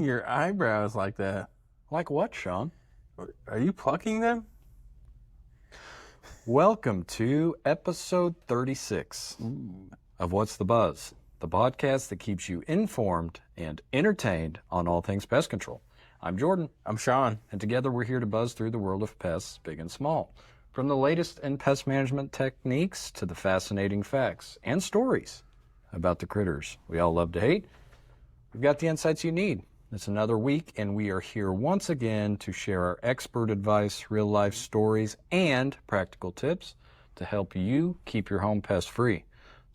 your eyebrows like that? Like what, Shawn? Are you plucking them? Welcome to episode 36 of What's the Buzz, the podcast that keeps you informed and entertained on all things pest control. I'm Jordan. I'm Shawn. And together we're here to buzz through the world of pests, big and small. From the latest in pest management techniques to the fascinating facts and stories about the critters we all love to hate, we've got the insights you need. It's another week, and we are here once again to share our expert advice, real-life stories, and practical tips to help you keep your home pest-free.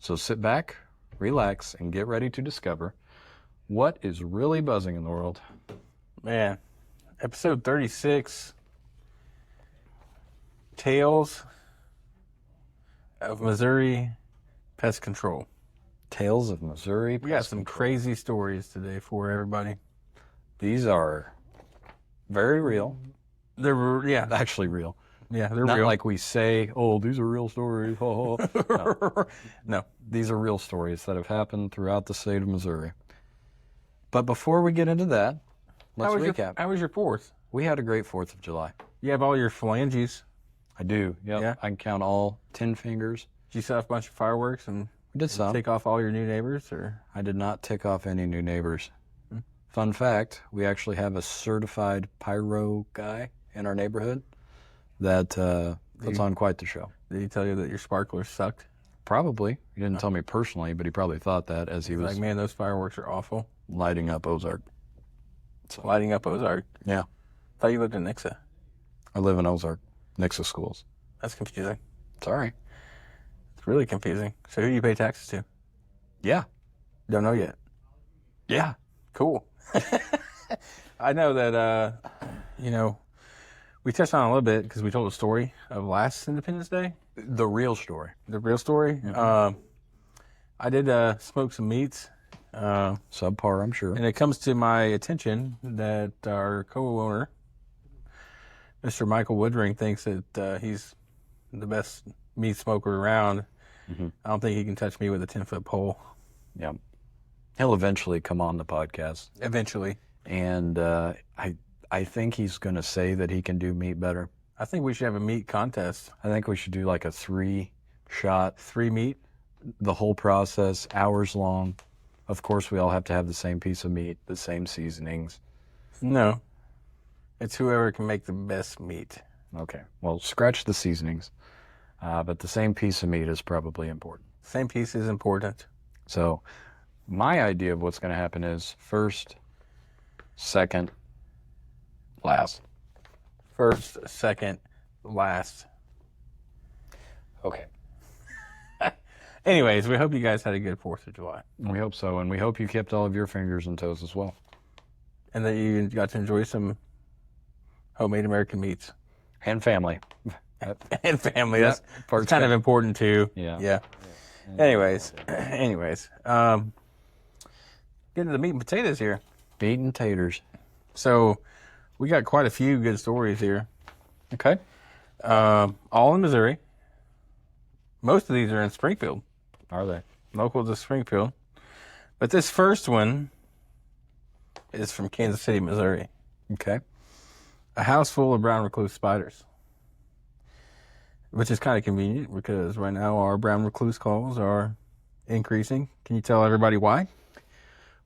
So sit back, relax, and get ready to discover what is really buzzing in the world. Man, episode 36, Tales of Missouri Pest Control. Tales of Missouri We got some crazy stories today for everybody. These are very real. They're Actually real. Yeah, they're Not real. like we say, oh, these are real stories. No. No. These are real stories that have happened throughout the state of Missouri. But before we get into that, let's recap. How was your 4th? We had a great 4th of July. You have all your phalanges. I do. Yep. Yeah. I can count all 10 fingers. Did you set off a bunch of fireworks and We did some. take off all your new neighbors? Or I did not tick off any new neighbors. Fun fact, we actually have a certified pyro guy in our neighborhood that puts on quite the show. did he tell you that your sparklers sucked? Probably. He didn't tell me personally, but he probably thought that as he was Like, man, those fireworks are awful. lighting up Ozark. Lighting up Ozark. Yeah. Thought you lived in Nixa. I live in Ozark, Nixa schools. That's confusing. Sorry. It's really confusing. So who do you pay taxes to? Yeah. Don't know yet. Yeah. Cool. I know that, we touched on it a little bit because we told a story of last Independence Day. The real story. The real story. Mm-hmm. I did smoke some meats. Subpar, I'm sure. And it comes to my attention that our co-owner, Mr. Michael Woodring, thinks that he's the best meat smoker around. Mm-hmm. I don't think he can touch me with a 10-foot pole. Yeah. He'll eventually come on the podcast. Eventually. And I think he's going to say that he can do meat better. I think we should have a meat contest. I think we should do like a 3-shot, 3 meat. the whole process, hours long. Of course, we all have to have the same piece of meat, the same seasonings. No. It's whoever can make the best meat. Okay. Well, scratch the seasonings. But the same piece of meat is probably important. Same piece is important. So my idea of what's going to happen is first, second, last. First, second, last. Okay. Anyways, we hope you guys had a good 4th of July. We hope so, and we hope you kept all of your fingers and toes as well. And that you got to enjoy some homemade American meats. And family. And family. That's part's kind of important too. Yeah. Anyways. Get into the meat and potatoes here. Meat and taters. So we got quite a few good stories here. Okay. All in Missouri. Most of these are in Springfield. Are they? Local to Springfield. But this first one is from Kansas City, Missouri. Okay. A house full of brown recluse spiders. Which is kind of convenient because right now our brown recluse calls are increasing. Can you tell everybody why?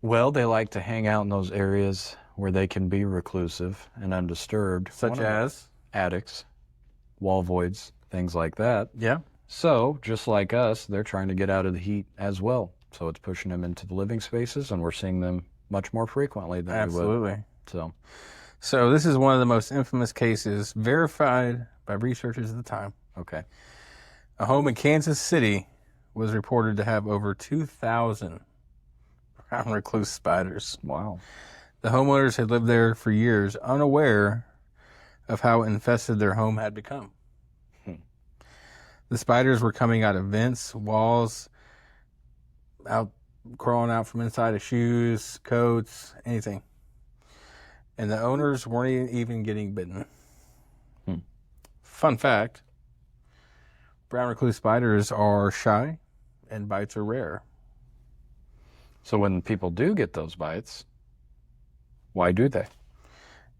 Well, they like to hang out in those areas where they can be reclusive and undisturbed. Such as? Attics, wall voids, things like that. Yeah. So, just like us, they're trying to get out of the heat as well. So it's pushing them into the living spaces, and we're seeing them much more frequently than Absolutely. we would. So this is one of the most infamous cases verified by researchers at the time. Okay. A home in Kansas City was reported to have over 2,000 brown recluse spiders. Wow. The homeowners had lived there for years, unaware of how infested their home had become. The spiders were coming out of vents, walls, crawling out from inside of shoes, coats, anything. And the owners weren't even getting bitten. Fun fact, brown recluse spiders are shy and bites are rare. So when people do get those bites, Why do they?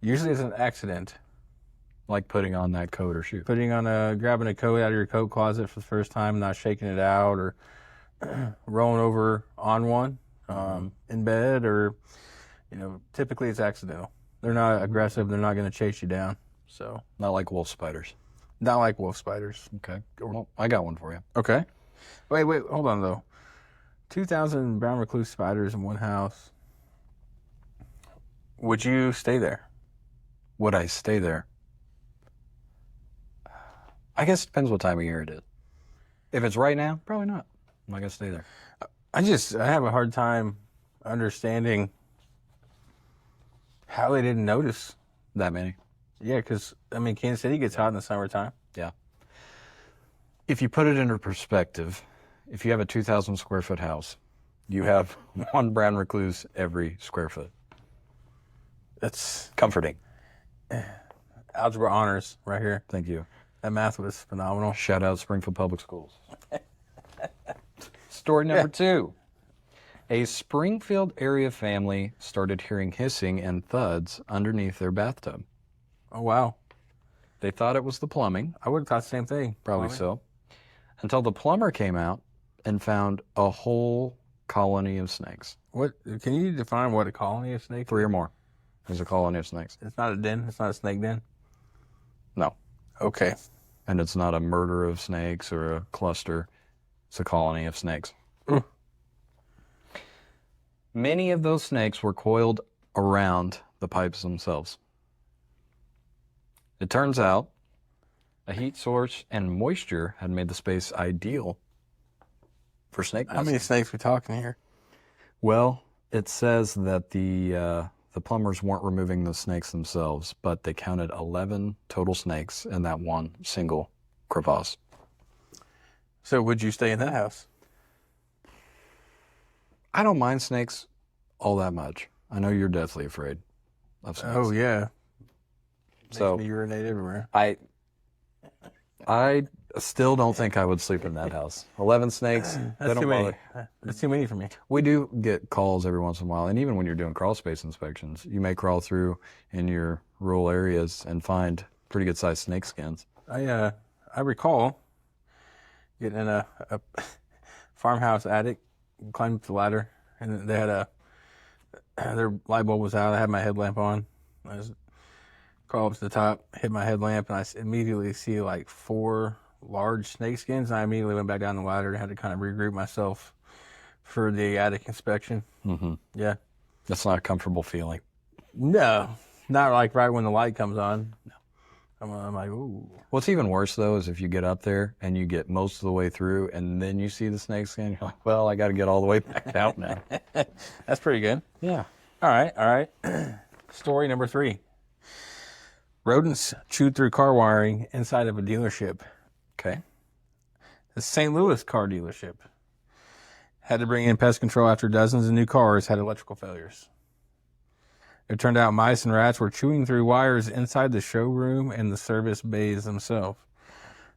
Usually it's an accident. Like putting on that coat or shoe. Grabbing a coat out of your coat closet for the first time, not shaking it out, or rolling over on one in bed, or typically it's accidental. They're not aggressive. They're not going to chase you down. So Not like wolf spiders. not like wolf spiders. Okay. Well, I got one for you. Okay. Wait, hold on though. 2,000 brown recluse spiders in one house. Would you stay there? Would I stay there? I guess it depends what time of year it is. If it's right now, probably not. I'm not going to stay there. I have a hard time understanding how they didn't notice. That many? Yeah, because, Kansas City gets hot in the summertime. Yeah. If you put it into perspective, if you have a 2,000 square foot house, you have one brown recluse every square foot. That's Comforting. algebra honors right here. Thank you. That math was phenomenal. Shout out Springfield Public Schools. Story number 2. A Springfield area family started hearing hissing and thuds underneath their bathtub. Oh, wow. They thought it was the plumbing. I would have thought the same thing. Probably so. Until the plumber came out and found a whole colony of snakes. What? Can you define what a colony of snakes? 3 or more. There's a colony of snakes. It's not a den. It's not a snake den. No. Okay. And it's not a murder of snakes or a cluster. It's a colony of snakes. Ooh. Many of those snakes were coiled around the pipes themselves. It turns out a heat source and moisture had made the space ideal for snake How nests. many snakes we talking here? Well, it says that the plumbers weren't removing the snakes themselves, but they counted 11 total snakes in that one single crevasse. So would you stay in that house? I don't mind snakes all that much. I know you're deathly afraid of snakes. Oh, yeah. So Makes me urinate everywhere. I still don't think I would sleep in that house. 11 snakes, they That's don't too many. bother. That's too many for me. We do get calls every once in a while, and even when you're doing crawl space inspections, you may crawl through in your rural areas and find pretty good sized snake skins. I recall getting in a farmhouse attic, climbed up the ladder, and they had their light bulb was out. I had my headlamp on. I just crawled up to the top, hit my headlamp, and I immediately see like 4 large snake skins. And I immediately went back down the ladder and had to kind of regroup myself for the attic inspection. Mm-hmm. Yeah. That's not a comfortable feeling. No, not like right when the light comes on. No. I'm like, ooh. What's even worse, though, is if you get up there and you get most of the way through and then you see the snake skin, you're like, well, I got to get all the way back out now. That's pretty good. Yeah. All right. Story number 3. Rodents chewed through car wiring inside of a dealership. Okay. The St. Louis car dealership had to bring in pest control after dozens of new cars had electrical failures. It turned out mice and rats were chewing through wires inside the showroom and the service bays themselves,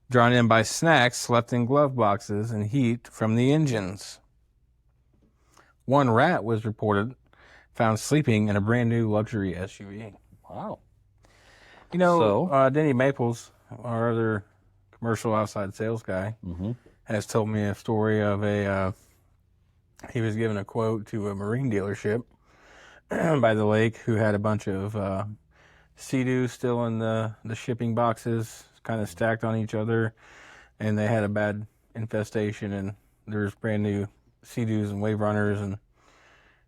drawn in by snacks left in glove boxes and heat from the engines. One rat was reported found sleeping in a brand new luxury SUV. Wow. Denny Maples, our other commercial outside sales guy, has told me a story of he was given a quote to a marine dealership by the lake who had a bunch of Sea-Doos still in the shipping boxes, kind of stacked on each other, and they had a bad infestation, and there's brand new Sea-Doos and wave runners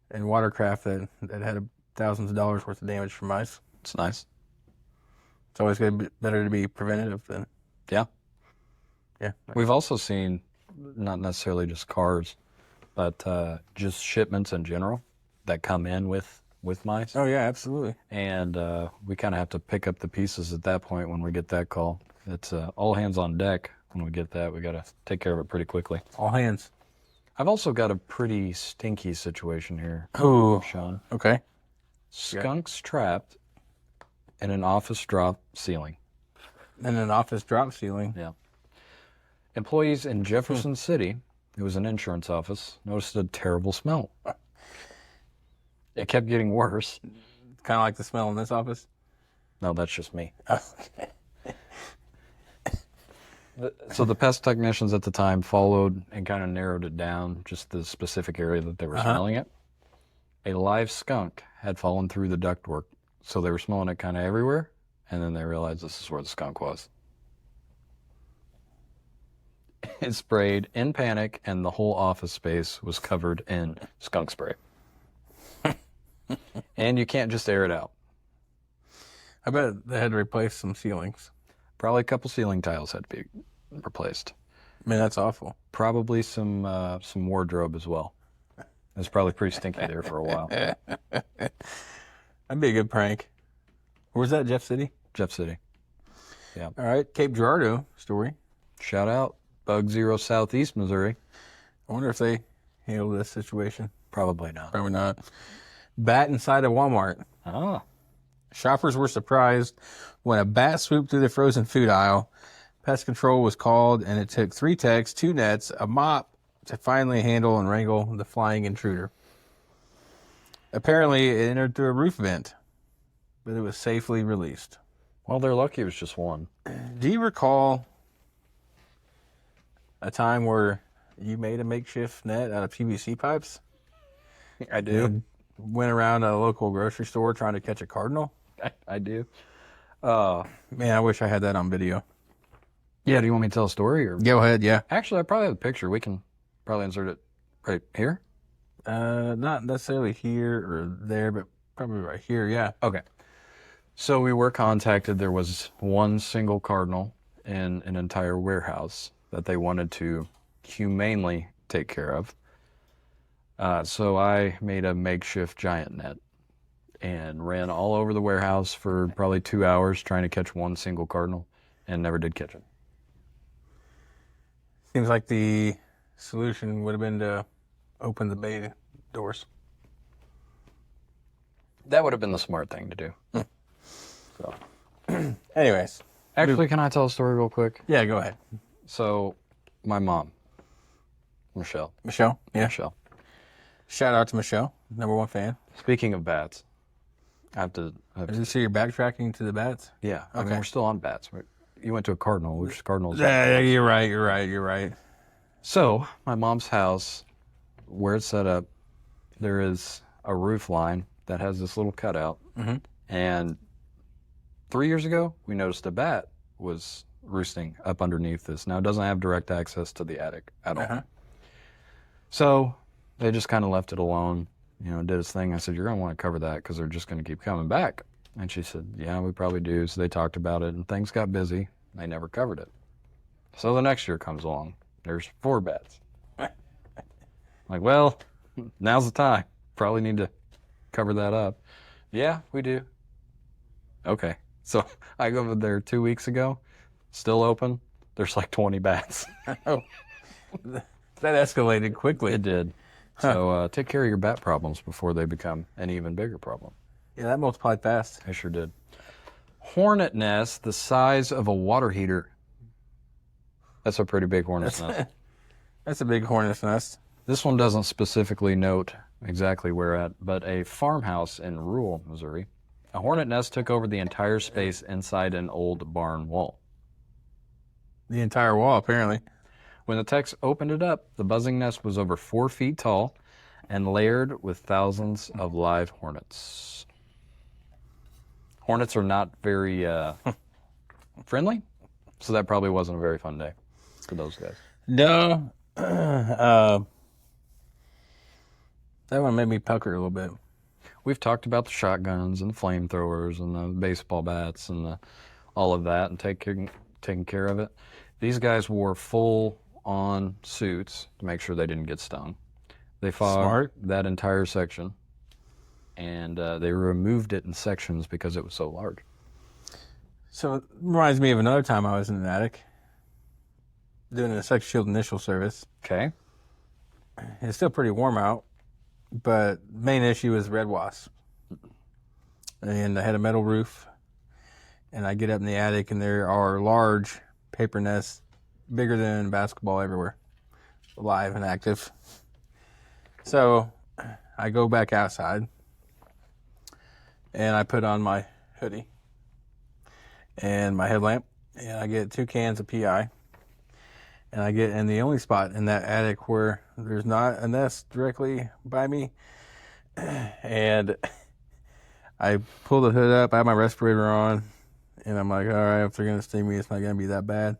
and watercraft that had thousands of dollars worth of damage from mice. It's nice. It's always better to be preventative than... Yeah. Yeah. We've also seen, not necessarily just cars, but just shipments in general that come in with mice. Oh, yeah, absolutely. And we kind of have to pick up the pieces at that point when we get that call. It's all hands on deck when we get that. We got to take care of it pretty quickly. All hands. I've also got a pretty stinky situation here, Oh, Sean. okay. Skunks trapped in an office drop ceiling. And an office drop ceiling. Yeah. Employees in Jefferson City, it was an insurance office, noticed a terrible smell. It kept getting worse. Kind of like the smell in this office? No, that's just me. Okay. So the pest technicians at the time followed and kind of narrowed it down, just the specific area that they were smelling it. A live skunk had fallen through the ductwork, so they were smelling it kind of everywhere, and then they realized this is where the skunk was. It sprayed in panic, and the whole office space was covered in skunk spray. And you can't just air it out. I bet they had to replace some ceilings. Probably a couple ceiling tiles had to be replaced. I mean, that's awful. Probably some wardrobe as well. It was probably pretty stinky there for a while. That'd be a good prank. Where's that, Jeff City? Jeff City. Yeah. All right, Cape Girardeau story. Shout out. Bug Zero, Southeast Missouri. I wonder if they handled this situation. Probably not. Probably not. Bat inside a Walmart. Ah. Shoppers were surprised when a bat swooped through the frozen food aisle. Pest control was called, and it took 3 techs, 2 nets, a mop to finally handle and wrangle the flying intruder. Apparently, it entered through a roof vent, but it was safely released. Well, they're lucky it was just one. Do you recall a time where you made a makeshift net out of PVC pipes? I do. And went around a local grocery store trying to catch a cardinal? I do. Man, I wish I had that on video. Yeah, do you want me to tell a story? Or Go ahead, yeah. actually, I probably have a picture. We can probably insert it right here. Not necessarily here or there, but probably right here, yeah. Okay. So we were contacted. There was one single cardinal in an entire warehouse that they wanted to humanely take care of. So I made a makeshift giant net and ran all over the warehouse for probably 2 hours trying to catch one single cardinal and never did catch it. Seems like the solution would have been to open the bay doors. That would have been the smart thing to do. So, Anyways. actually, can I tell a story real quick? Yeah, go ahead. So, my mom, Michelle. Michelle? Yeah. Michelle. Shout out to Michelle, #1 fan. Speaking of bats, I have to So you're backtracking to the bats? yeah. I mean, Okay. we're still on bats. You went to a cardinal, which cardinals? Yeah, you're right. So, my mom's house, where it's set up, there is a roof line that has this little cutout. Mm-hmm. And 3 years ago, we noticed a bat was roosting up underneath this. Now, it doesn't have direct access to the attic at all. Uh-huh. So, they just kind of left it alone, did its thing. I said, you're going to want to cover that because they're just going to keep coming back. And she said, yeah, we probably do. So they talked about it, and things got busy. They never covered it. So the next year comes along. There's 4 bats. Like, well, now's the time. Probably need to cover that up. Yeah, we do. Okay. So I go over there 2 weeks ago, still open. There's like 20 bats. Oh, that escalated quickly. It did. So take care of your bat problems before they become an even bigger problem. Yeah, that multiplied fast. I sure did. Hornet nest the size of a water heater. That's a pretty big hornet's nest. That's a big hornet's nest. This one doesn't specifically note exactly where at, but a farmhouse in rural Missouri. A hornet nest took over the entire space inside an old barn wall. The entire wall, apparently. When the techs opened it up, the buzzing nest was over 4 feet tall and layered with thousands of live hornets. Hornets are not very friendly, so that probably wasn't a very fun day for those guys. No. That one made me pucker a little bit. We've talked about the shotguns and the flamethrowers and the baseball bats and all of that and taking care of it. These guys wore full-on suits to make sure they didn't get stung. They fogged that entire section, and they removed it in sections because it was so large. So it reminds me of another time I was in an attic doing a Sex Shield initial service. Okay. It's still pretty warm out, but the main issue is red wasps. And I had a metal roof, and I get up in the attic, and there are large paper nests, bigger than a basketball everywhere, live and active. So I go back outside, and I put on my hoodie and my headlamp, and I get 2 cans of PI, and I get in the only spot in that attic where there's not a nest directly by me, and I pull the hood up. I have my respirator on, and I'm like, all right, if they're gonna sting me, it's not gonna be that bad.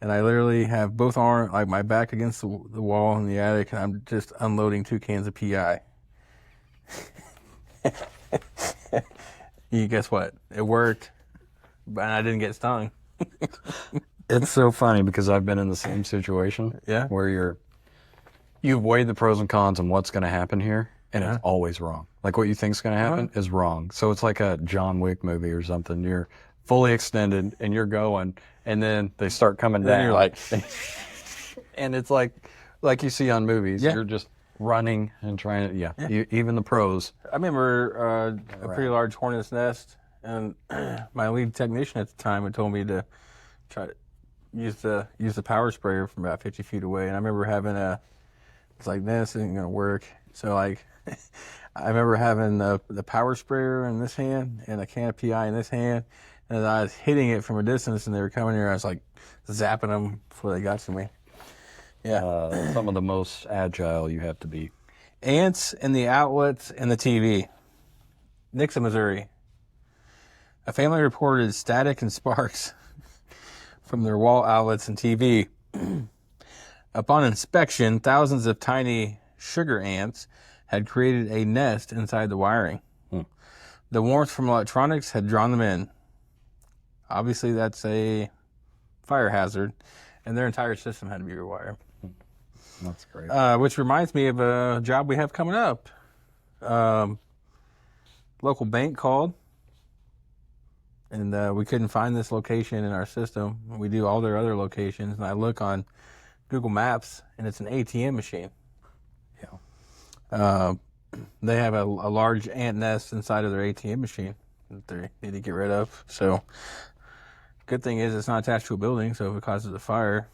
And I literally have both arms, like my back against the wall in the attic, and I'm just unloading 2 cans of PI. You guess what? It worked, but I didn't get stung. It's so funny because I've been in the same situation. Yeah. Where you've weighed the pros and cons and what's going to happen here, and it's always wrong. Like what you think's going to happen is wrong. So it's like a John Wick movie or something. You're fully extended and you're going, and then they start coming down. Then you're like, and it's like you see on movies. Yeah. You're just running and trying to, even the pros. I remember a pretty large hornet's nest, and my lead technician at the time had told me to try to use the power sprayer from about 50 feet away. And I remember having it's like, this isn't gonna work. So like, I remember having the power sprayer in this hand and a can of PI in this hand, and I was hitting it from a distance, and they were coming here. I was like zapping them before they got to me. Yeah. Some of the most agile you have to be. Ants in the outlets and the TV. Nixa, Missouri. A family reported static and sparks from their wall outlets and TV. Upon inspection, thousands of tiny sugar ants had created a nest inside the wiring. The warmth from electronics had drawn them in. Obviously, that's a fire hazard, and their entire system had to be rewired. That's great. Which reminds me of a job we have coming up. Local bank called, and we couldn't find this location in our system. We do all their other locations, and I look on Google Maps, and it's an ATM machine. Yeah. They have a large ant nest inside of their ATM machine that they need to get rid of. So, good thing is it's not attached to a building, so if it causes a fire,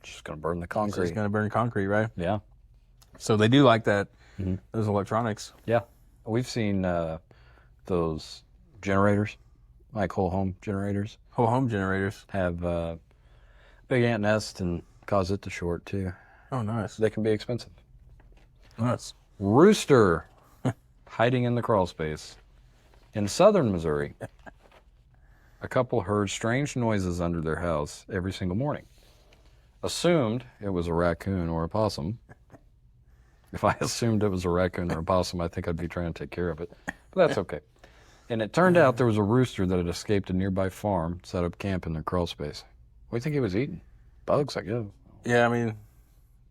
It's just going to burn the it's concrete. just going to burn concrete, right? Yeah. So they do like that, those electronics. Yeah. We've seen those generators, like whole home generators, Whole home generators. have big ant nest and cause it to short too. Oh, nice. They can be expensive. Nice. Rooster hiding in the crawl space. In southern Missouri, a couple heard strange noises under their house every single morning. Assumed it was a raccoon or a possum. If I assumed it was a raccoon or a possum, I think I'd be trying to take care of it. But that's okay. And it turned out there was a rooster that had escaped a nearby farm, set up camp in their crawl space. What do you think he was eating? Bugs, I guess. Yeah, I mean,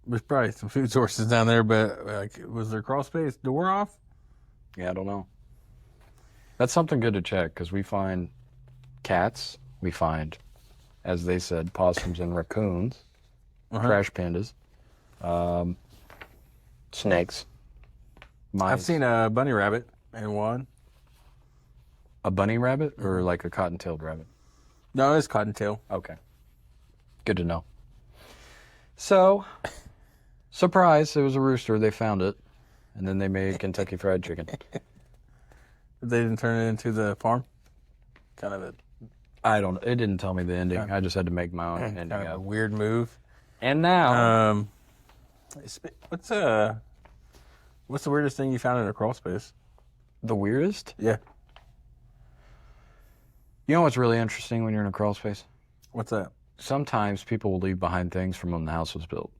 there's probably some food sources down there, but like, was their crawl space door off? Yeah, I don't know. That's something good to check, because we find cats, we find, as they said, possums and raccoons, trash pandas, snakes. I've seen a bunny rabbit in one. A bunny rabbit or like a cotton-tailed rabbit? No, it's cottontail. Okay. Good to know. So, surprise, it was a rooster. They found it, and then they made Kentucky Fried Chicken. They didn't turn it into the farm? Kind of It didn't tell me the ending. I just had to make my own ending kind of a up. weird move. And now, What's the weirdest thing you found in a crawl space? the weirdest? Yeah. You know what's really interesting when you're in a crawl space? What's that? Sometimes people will leave behind things from when the house was built.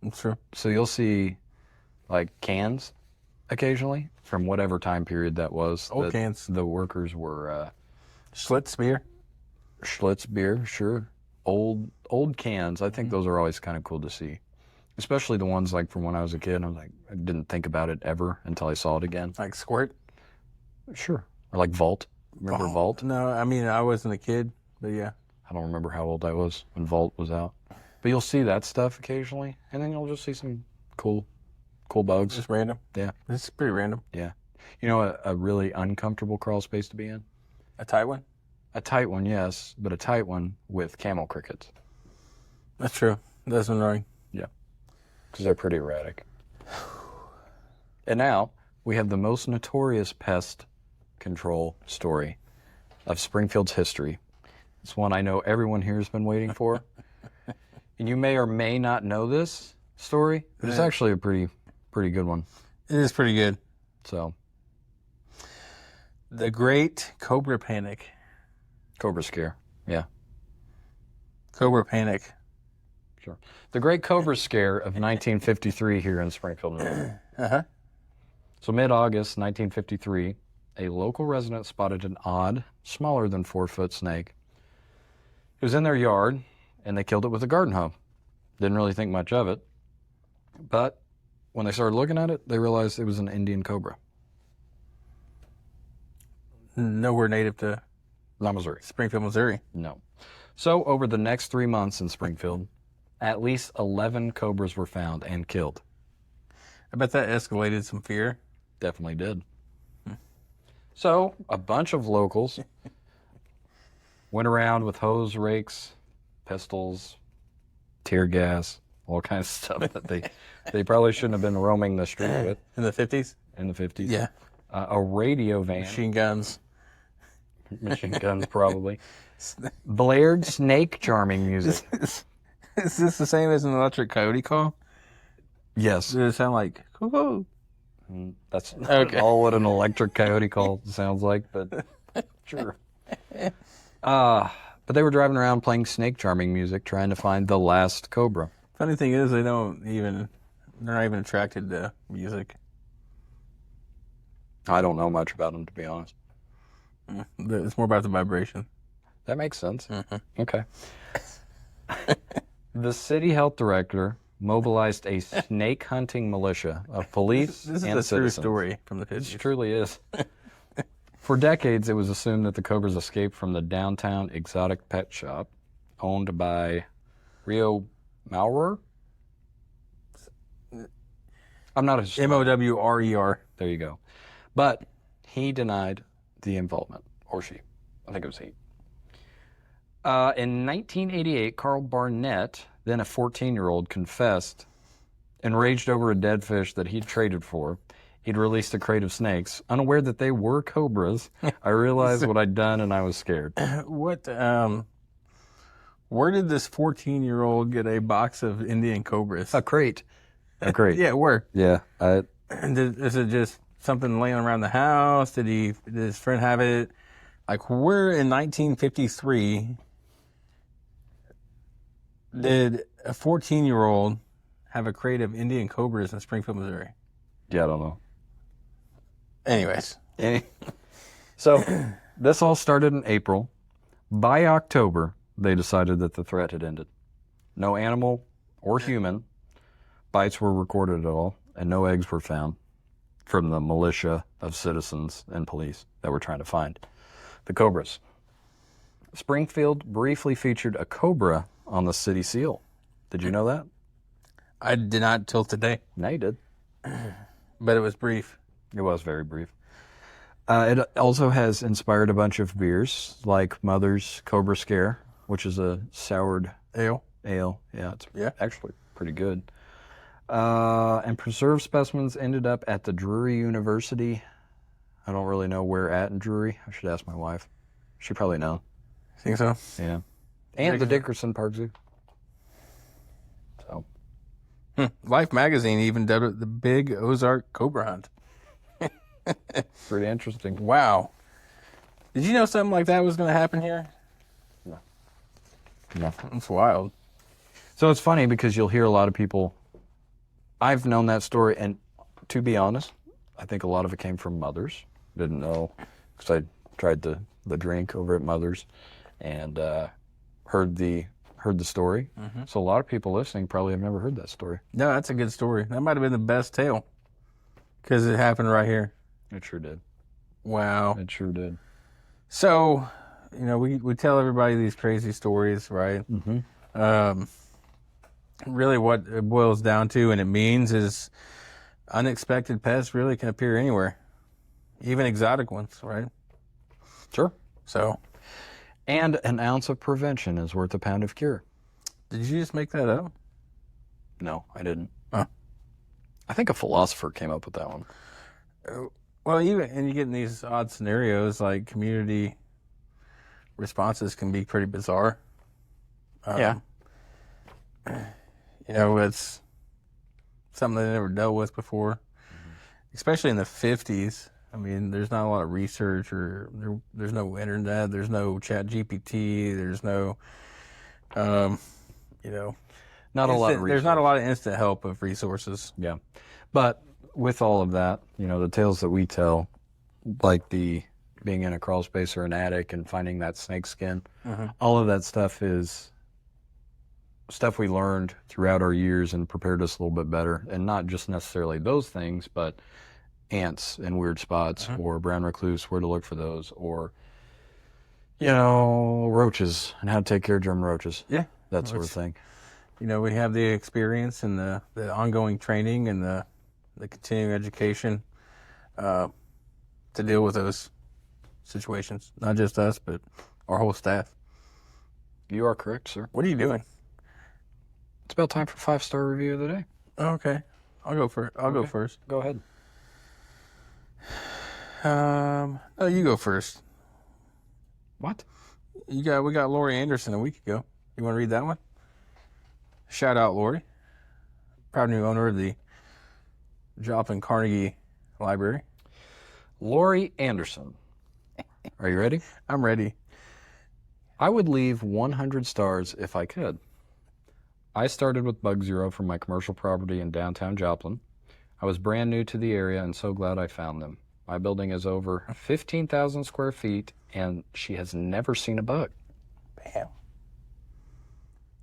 That's true. So you'll see, like, cans occasionally from whatever time period that was. Old that cans. The workers were Schlitz beer. Schlitz beer, sure. Old cans. I think those are always kind of cool to see, especially the ones like from when I was a kid. I was like, I didn't think about it ever until I saw it again. Like Squirt. Sure. Or like Vault. Remember Vault? No, I mean, I wasn't a kid, but yeah. I don't remember how old I was when Vault was out, but you'll see that stuff occasionally, and then you'll just see some cool bugs. Just random. Yeah. It's pretty random. Yeah. You know, a really uncomfortable crawl space to be in? A tight one? A tight one, yes, but a tight one with camel crickets. That's true. That's annoying. Yeah. Because they're pretty erratic. And now, we have the most notorious pest control story of Springfield's history. It's one I know everyone here has been waiting for. And you may or may not know this story, but it's actually a pretty good one. It is pretty good. So, the Great Cobra Panic. Cobra Scare. Yeah. Cobra Panic. Sure. The Great Cobra Scare of 1953 here in Springfield, Missouri. Uh-huh. So mid-August 1953, a local resident spotted an odd, smaller than 4-foot snake. It was in their yard, and they killed it with a garden hoe. Didn't really think much of it. But when they started looking at it, they realized it was an Indian cobra. Nowhere native to Not Missouri. Springfield, Missouri. No. So over the next 3 months in Springfield, at least 11 cobras were found and killed. I bet that escalated some fear. Definitely did. So a bunch of locals went around with hose, rakes, pistols, tear gas, all kinds of stuff that they probably shouldn't have been roaming the street with. In the 50s? In the 50s. Yeah. A radio van. Machine guns. Machine guns, probably. Blared snake charming music. Is this the same as an electric coyote call? Yes. Does it sound like, whoa? That's Okay. all what an electric coyote call sounds like, but sure. But they were driving around playing snake charming music, trying to find the last cobra. Funny thing is, they're not even attracted to music. I don't know much about them, to be honest. It's more about the vibration. That makes sense. Mm-hmm. Okay. The city health director mobilized a snake hunting militia of police This is and a true citizens. story from the It 50s. truly is. For decades, it was assumed that the cobras escaped from the downtown exotic pet shop owned by Rio Maurer. I'm not a historian. Mowrer. There you go. But he denied the involvement, or she. I think it was he. In 1988, Carl Barnett, then a 14-year-old, confessed, enraged over a dead fish that he'd traded for. He'd released a crate of snakes. Unaware that they were cobras, I realized what I'd done and I was scared. What, where did this 14-year-old get a box of Indian cobras? A crate. A crate. Yeah, where? Yeah. Is it just something laying around the house? Did his friend have it? Like, where in 1953 did a 14-year-old have a crate of Indian cobras in Springfield, Missouri? Yeah, I don't know. Anyways. So this all started in April. By October, they decided that the threat had ended. No animal or human bites were recorded at all, and no eggs were found from the militia of citizens and police that were trying to find the cobras. Springfield briefly featured a cobra on the city seal. Did you know that? I did not till today, No, you did. but it was brief. It was very brief. It also has inspired a bunch of beers, like Mother's Cobra Scare, which is a soured Ale. ale. Yeah, it's Yeah. actually pretty good. And preserved specimens ended up at the Drury University. I don't really know where at in Drury. I should ask my wife. She probably knows. Think so? Yeah. And the Dickerson Park Zoo. So. Life magazine even dubbed it the Big Ozark Cobra Hunt. Pretty interesting. Wow. Did you know something like that was going to happen here? No. It's wild. So it's funny because you'll hear a lot of people. I've known that story, and to be honest, I think a lot of it came from Mother's. Didn't know because I tried the drink over at Mother's, and heard the story. Mm-hmm. So a lot of people listening probably have never heard that story. No, that's a good story. That might have been the best tale because it happened right here. It sure did. Wow. It sure did. So, we tell everybody these crazy stories, right? Mm-hmm. Really what it boils down to and it means is unexpected pests really can appear anywhere, even exotic ones, right? Sure. So, And an ounce of prevention is worth a pound of cure. did you just make that up? No, I didn't. Huh. I think a philosopher came up with that one. Well, and you get in these odd scenarios, like community responses can be pretty bizarre. Yeah. It's something they never dealt with before, especially in the 50s. I mean, there's not a lot of research, or there's no internet, there's no chat GPT, there's no, Not a lot of research. There's not a lot of instant help of resources. Yeah. But with all of that, the tales that we tell, like the being in a crawl space or an attic and finding that snake skin, all of that stuff is stuff we learned throughout our years and prepared us a little bit better. And not just necessarily those things, but ants in weird spots or brown recluse, where to look for those, or, roaches and how to take care of German roaches. Yeah. That sort of thing. We have the experience and the ongoing training and the continuing education to deal with those situations. Not just us, but our whole staff. You are correct, sir. What are you doing? It's about time for 5-star review of the day. Okay. I'll go first. Go ahead. No, you go first. What? We got Lori Anderson a week ago. You want to read that one? Shout out, Lori. Proud new owner of the Joplin Carnegie Library. Lori Anderson. Are you ready? I'm ready. I would leave 100 stars if I could. I started with Bug Zero from my commercial property in downtown Joplin. I was brand new to the area and so glad I found them. My building is over 15,000 square feet and she has never seen a bug. Bam.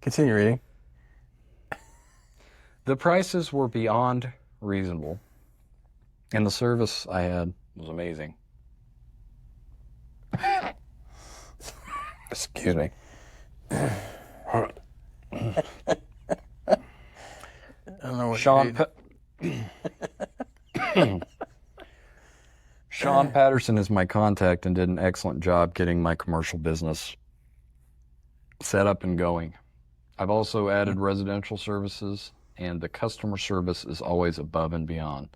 Continue reading. The prices were beyond reasonable and the service I had was amazing. Excuse me. I don't know what Sean Patterson is my contact and did an excellent job getting my commercial business set up and going. I've also added residential services, and the customer service is always above and beyond.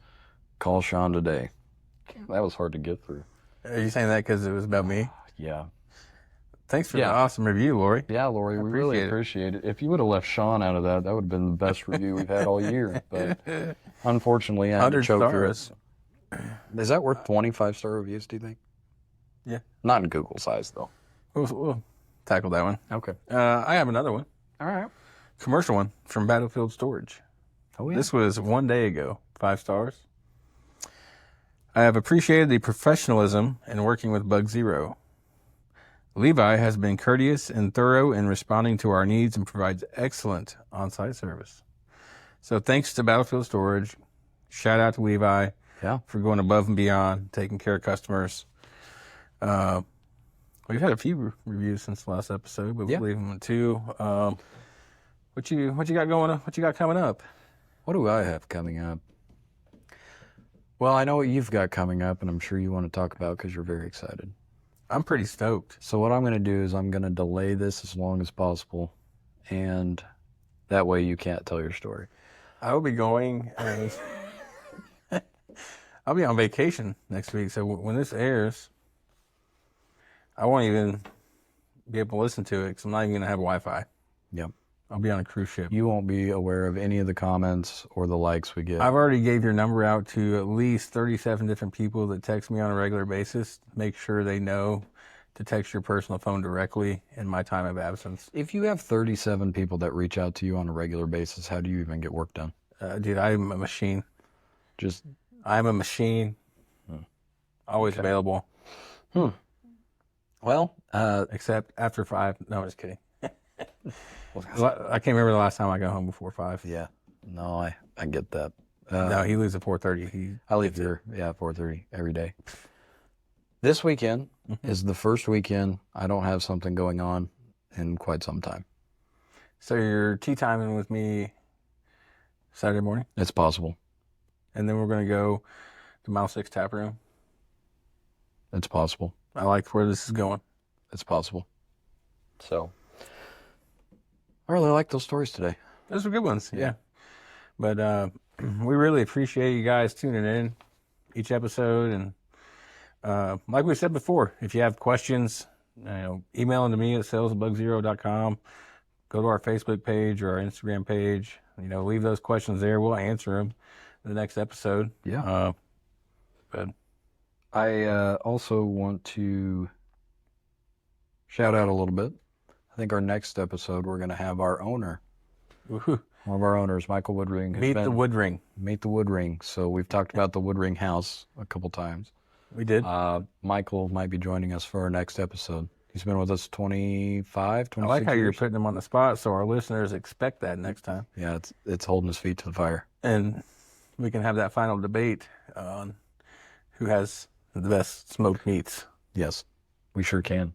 Call Sean today. That was hard to get through. Are you saying that because it was about me? Yeah. Thanks for the awesome review, Lori. Yeah, Lori, we really appreciate it. If you would have left Sean out of that, that would have been the best review we've had all year. But unfortunately, I had to choke through it. Is that worth 25-star reviews, do you think? Yeah. Not in Google size, though. We'll tackle that one. Okay. I have another one. All right. Commercial one from Battlefield Storage. Oh, yeah. This was 1 day ago. 5 stars. I have appreciated the professionalism in working with Bug Zero. Levi has been courteous and thorough in responding to our needs and provides excellent on-site service. So thanks to Battlefield Storage. Shout out to Levi for going above and beyond, taking care of customers. We've had a few reviews since the last episode, but we'll leave them at 2. What you got going on? What you got coming up? What do I have coming up? Well, I know what you've got coming up, and I'm sure you want to talk about because you're very excited. I'm pretty stoked. So what I'm going to do is I'm going to delay this as long as possible, and that way you can't tell your story. I will be going. I'll be on vacation next week, so when this airs, I won't even be able to listen to it because I'm not even going to have Wi-Fi. Yep. I'll be on a cruise ship. You won't be aware of any of the comments or the likes we get. I've already gave your number out to at least 37 different people that text me on a regular basis. Make sure they know to text your personal phone directly in my time of absence. If you have 37 people that reach out to you on a regular basis, how do you even get work done? Dude, I'm a machine. I'm a machine. Always available. Well, except after 5. No, I'm just kidding. I can't remember the last time I got home before 5. Yeah. No, I get that. No, he leaves at 4:30. I leave here, 4:30 every day. This weekend is the first weekend I don't have something going on in quite some time. So you're tea timing with me Saturday morning? It's possible. And then we're going to go to Mile 6 Tap Room? It's possible. I like where this is going. It's possible. So, I really like those stories today. Those were good ones, yeah. But we really appreciate you guys tuning in each episode. And like we said before, if you have questions, email them to me at salesbugzero.com. Go to our Facebook page or our Instagram page. Leave those questions there. We'll answer them in the next episode. Yeah. But I also want to shout out a little bit. I think our next episode, we're going to have our owner. Woohoo. One of our owners, Michael Woodring. Meet the Woodring. Meet the Woodring. So we've talked about the Woodring house a couple times. We did. Michael might be joining us for our next episode. He's been with us 26 I like how years. you're putting him on the spot, so our listeners expect that next time. Yeah, it's holding his feet to the fire. And we can have that final debate on who has the best smoked meats. Yes, we sure can.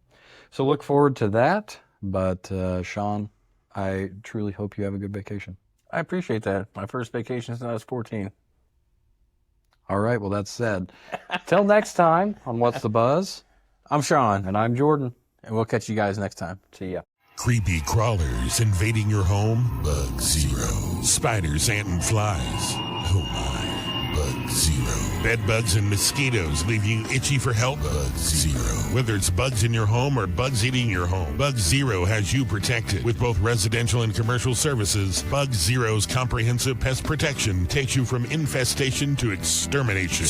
So look forward to that. But Shawn, I truly hope you have a good vacation. I appreciate that. My first vacation since I was 14. All right, well, that's said. Till next time on What's the Buzz? I'm Shawn. And I'm Jordan. And we'll catch you guys next time. See ya. Creepy crawlers invading your home? Bug zero. Spiders, ants, and flies? Oh my. Bug zero. Bed bugs and mosquitoes leave you itchy for help? Bug zero. Whether it's bugs in your home or bugs eating your home, Bug Zero has you protected. With both residential and commercial services, Bug Zero's comprehensive pest protection takes you from infestation to extermination.